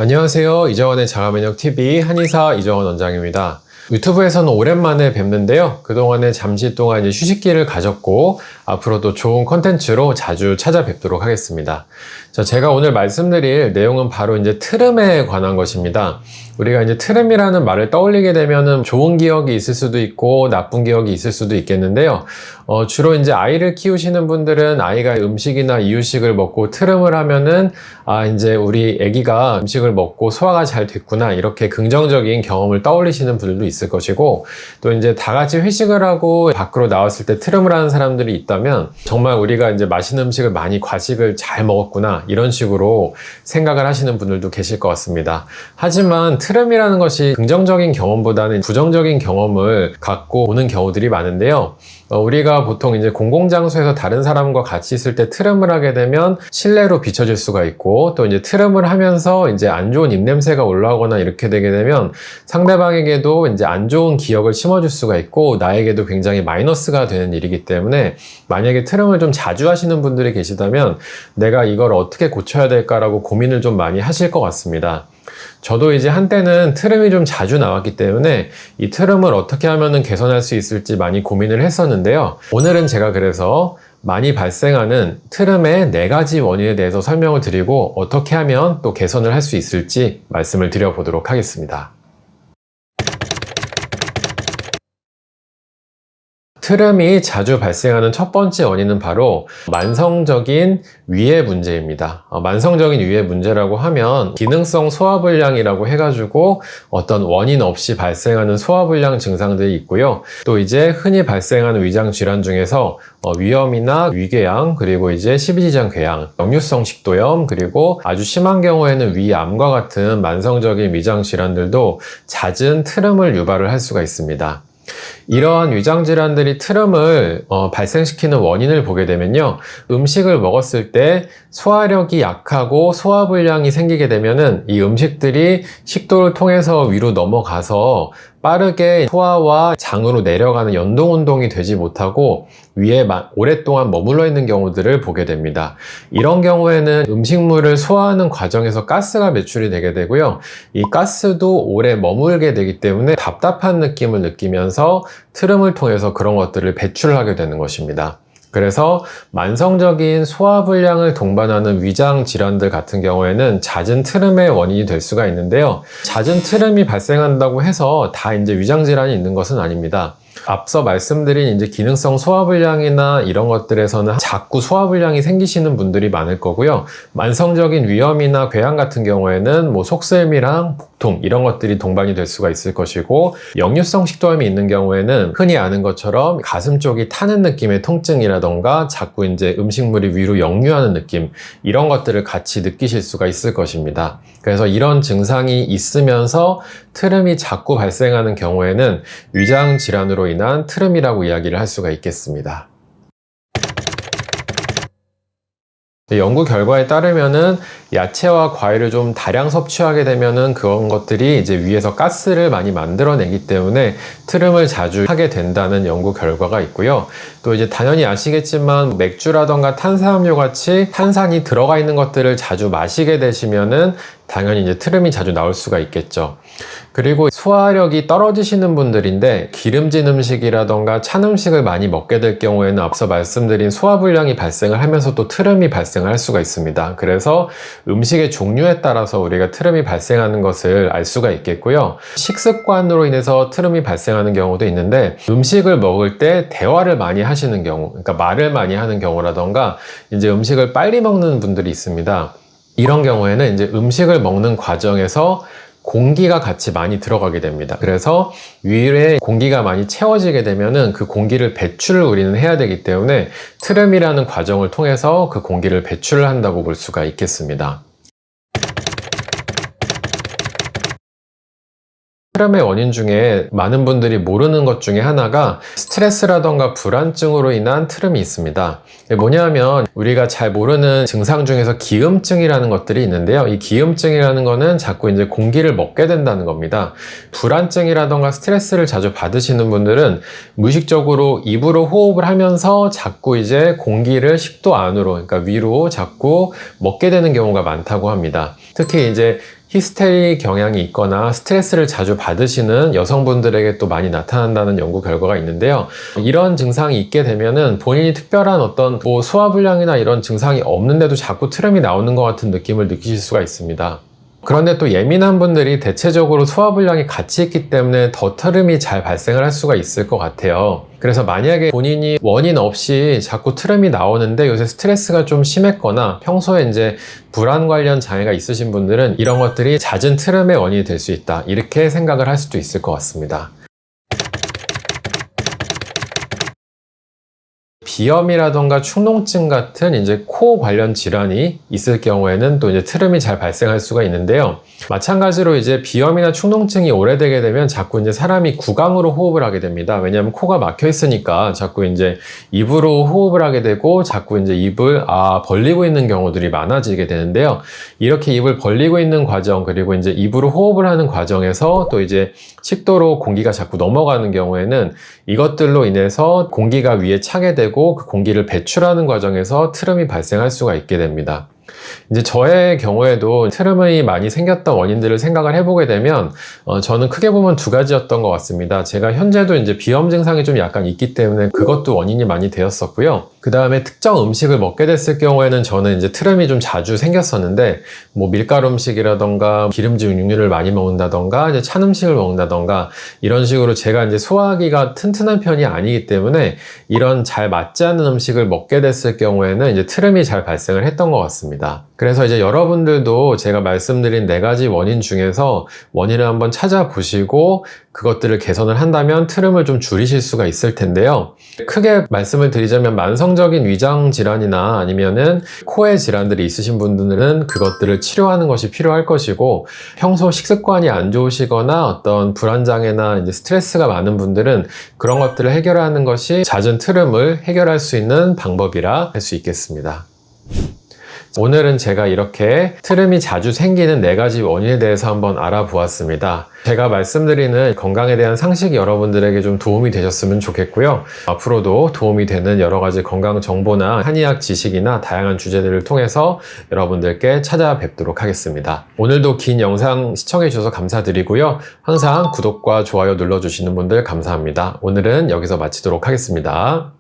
안녕하세요. 이정원의 자가면역TV 한의사 이정원 원장입니다. 유튜브에서는 오랜만에 뵙는데요. 그동안에 잠시 동안 휴식기를 가졌고 앞으로도 좋은 콘텐츠로 자주 찾아뵙도록 하겠습니다. 제가 오늘 말씀드릴 내용은 바로 트름에 관한 것입니다. 우리가 트름이라는 말을 떠올리게 되면은 좋은 기억이 있을 수도 있고 나쁜 기억이 있을 수도 있겠는데요. 주로 아이를 키우시는 분들은 아이가 음식이나 이유식을 먹고 트름을 하면은 우리 아기가 음식을 먹고 소화가 잘 됐구나, 이렇게 긍정적인 경험을 떠올리시는 분들도 있을 것이고, 또 다 같이 회식을 하고 밖으로 나왔을 때 트름을 하는 사람들이 있다면 정말 우리가 맛있는 음식을 많이 과식을 잘 먹었구나, 이런 식으로 생각을 하시는 분들도 계실 것 같습니다. 하지만 트름이라는 것이 긍정적인 경험보다는 부정적인 경험을 갖고 오는 경우들이 많은데요. 우리가 보통 공공장소에서 다른 사람과 같이 있을 때 트름을 하게 되면 신뢰로 비춰질 수가 있고, 또 트름을 하면서 안 좋은 입냄새가 올라오거나 이렇게 되게 되면 상대방에게도 안 좋은 기억을 심어줄 수가 있고, 나에게도 굉장히 마이너스가 되는 일이기 때문에 만약에 트름을 좀 자주 하시는 분들이 계시다면 내가 이걸 어떻게 고쳐야 될까라고 고민을 좀 많이 하실 것 같습니다. 저도 한때는 트름이 좀 자주 나왔기 때문에 이 트름을 어떻게 하면 개선할 수 있을지 많이 고민을 했었는데요. 오늘은 제가 그래서 많이 발생하는 트름의 4가지 원인에 대해서 설명을 드리고 어떻게 하면 또 개선을 할 수 있을지 말씀을 드려보도록 하겠습니다. 트름이 자주 발생하는 첫 번째 원인은 바로 만성적인 위해 문제입니다. 만성적인 위해 문제라고 하면 기능성 소화불량이라고 해가지고 어떤 원인 없이 발생하는 소화불량 증상들이 있고요. 또 흔히 발생하는 위장 질환 중에서 위염이나 위궤양, 그리고 십이지장 궤양, 역류성 식도염, 그리고 아주 심한 경우에는 위암과 같은 만성적인 위장 질환들도 잦은 트름을 유발을 할 수가 있습니다. 이러한 위장 질환들이 트름을 발생시키는 원인을 보게 되면요, 음식을 먹었을 때 소화력이 약하고 소화불량이 생기게 되면은 이 음식들이 식도를 통해서 위로 넘어가서 빠르게 소화와 장으로 내려가는 연동운동이 되지 못하고 위에 오랫동안 머물러 있는 경우들을 보게 됩니다. 이런 경우에는 음식물을 소화하는 과정에서 가스가 배출이 되게 되고요, 이 가스도 오래 머물게 되기 때문에 답답한 느낌을 느끼면서 트름을 통해서 그런 것들을 배출하게 되는 것입니다. 그래서 만성적인 소화불량을 동반하는 위장 질환들 같은 경우에는 잦은 트름의 원인이 될 수가 있는데요. 잦은 트름이 발생한다고 해서 다 위장 질환이 있는 것은 아닙니다. 앞서 말씀드린 기능성 소화불량이나 이런 것들에서는 자꾸 소화불량이 생기시는 분들이 많을 거고요. 만성적인 위염이나 궤양 같은 경우에는 속쓰림이랑 복통, 이런 것들이 동반이 될 수가 있을 것이고, 역류성 식도염이 있는 경우에는 흔히 아는 것처럼 가슴 쪽이 타는 느낌의 통증이라던가 자꾸 음식물이 위로 역류하는 느낌, 이런 것들을 같이 느끼실 수가 있을 것입니다. 그래서 이런 증상이 있으면서 트름이 자꾸 발생하는 경우에는 위장 질환으로 인한 트름이라고 이야기를 할 수가 있겠습니다. 연구 결과에 따르면은 야채와 과일을 좀 다량 섭취하게 되면은 그런 것들이 위에서 가스를 많이 만들어내기 때문에 트름을 자주 하게 된다는 연구 결과가 있고요. 또 당연히 아시겠지만 맥주라던가 탄산음료 같이 탄산이 들어가 있는 것들을 자주 마시게 되시면은 당연히 트름이 자주 나올 수가 있겠죠. 그리고 소화력이 떨어지시는 분들인데 기름진 음식이라던가 찬 음식을 많이 먹게 될 경우에는 앞서 말씀드린 소화불량이 발생을 하면서 또 트름이 발생할 수가 있습니다. 그래서 음식의 종류에 따라서 우리가 트름이 발생하는 것을 알 수가 있겠고요. 식습관으로 인해서 트름이 발생하는 경우도 있는데, 음식을 먹을 때 대화를 많이 하시는 경우, 그러니까 말을 많이 하는 경우라던가 음식을 빨리 먹는 분들이 있습니다. 이런 경우에는 음식을 먹는 과정에서 공기가 같이 많이 들어가게 됩니다. 그래서 위에 공기가 많이 채워지게 되면은 그 공기를 배출을 우리는 해야 되기 때문에 트름이라는 과정을 통해서 그 공기를 배출을 한다고 볼 수가 있겠습니다. 트름의 원인 중에 많은 분들이 모르는 것 중에 하나가 스트레스라던가 불안증으로 인한 트름이 있습니다. 뭐냐면 우리가 잘 모르는 증상 중에서 기음증이라는 것들이 있는데요. 이 기음증이라는 거는 자꾸 공기를 먹게 된다는 겁니다. 불안증이라던가 스트레스를 자주 받으시는 분들은 무의식적으로 입으로 호흡을 하면서 자꾸 공기를 식도 안으로, 그러니까 위로 자꾸 먹게 되는 경우가 많다고 합니다. 특히 히스테리 경향이 있거나 스트레스를 자주 받으시는 여성분들에게 또 많이 나타난다는 연구 결과가 있는데요. 이런 증상이 있게 되면은 본인이 특별한 어떤 뭐 소화불량이나 이런 증상이 없는데도 자꾸 트름이 나오는 것 같은 느낌을 느끼실 수가 있습니다. 그런데 또 예민한 분들이 대체적으로 소화불량이 같이 있기 때문에 더 트름이 잘 발생을 할 수가 있을 것 같아요. 그래서 만약에 본인이 원인 없이 자꾸 트름이 나오는데 요새 스트레스가 좀 심했거나 평소에 이제 불안 관련 장애가 있으신 분들은 이런 것들이 잦은 트름의 원인이 될 수 있다, 이렇게 생각을 할 수도 있을 것 같습니다. 비염이라던가 축농증 같은 이제 코 관련 질환이 있을 경우에는 또 이제 트름이 잘 발생할 수가 있는데요. 마찬가지로 이제 비염이나 축농증이 오래되게 되면 자꾸 이제 사람이 구강으로 호흡을 하게 됩니다. 왜냐하면 코가 막혀 있으니까 자꾸 이제 입으로 호흡을 하게 되고 자꾸 이제 입을 벌리고 있는 경우들이 많아지게 되는데요. 이렇게 입을 벌리고 있는 과정, 그리고 이제 입으로 호흡을 하는 과정에서 또 이제 식도로 공기가 자꾸 넘어가는 경우에는 이것들로 인해서 공기가 위에 차게 되고 그 공기를 배출하는 과정에서 트름이 발생할 수가 있게 됩니다. 이제 저의 경우에도 트름이 많이 생겼던 원인들을 생각을 해보게 되면 저는 크게 보면 두 가지였던 것 같습니다. 제가 현재도 이제 비염 증상이 좀 약간 있기 때문에 그것도 원인이 많이 되었었고요. 그 다음에 특정 음식을 먹게 됐을 경우에는 저는 이제 트름이 좀 자주 생겼었는데, 뭐 밀가루 음식이라던가 기름진 육류를 많이 먹는다던가 이제 찬 음식을 먹는다던가 이런 식으로 제가 이제 소화기가 튼튼한 편이 아니기 때문에 이런 잘 맞지 않는 음식을 먹게 됐을 경우에는 이제 트름이 잘 발생을 했던 것 같습니다. 그래서 이제 여러분들도 제가 말씀드린 4가지 원인 중에서 원인을 한번 찾아보시고 그것들을 개선을 한다면 트름을 좀 줄이실 수가 있을 텐데요. 크게 말씀을 드리자면 만성적인 위장 질환이나 아니면은 코의 질환들이 있으신 분들은 그것들을 치료하는 것이 필요할 것이고, 평소 식습관이 안 좋으시거나 어떤 불안장애나 이제 스트레스가 많은 분들은 그런 것들을 해결하는 것이 잦은 트름을 해결할 수 있는 방법이라 할 수 있겠습니다. 오늘은 제가 이렇게 트름이 자주 생기는 4가지 원인에 대해서 한번 알아보았습니다. 제가 말씀드리는 건강에 대한 상식이 여러분들에게 좀 도움이 되셨으면 좋겠고요. 앞으로도 도움이 되는 여러 가지 건강 정보나 한의학 지식이나 다양한 주제들을 통해서 여러분들께 찾아뵙도록 하겠습니다. 오늘도 긴 영상 시청해 주셔서 감사드리고요. 항상 구독과 좋아요 눌러주시는 분들 감사합니다. 오늘은 여기서 마치도록 하겠습니다.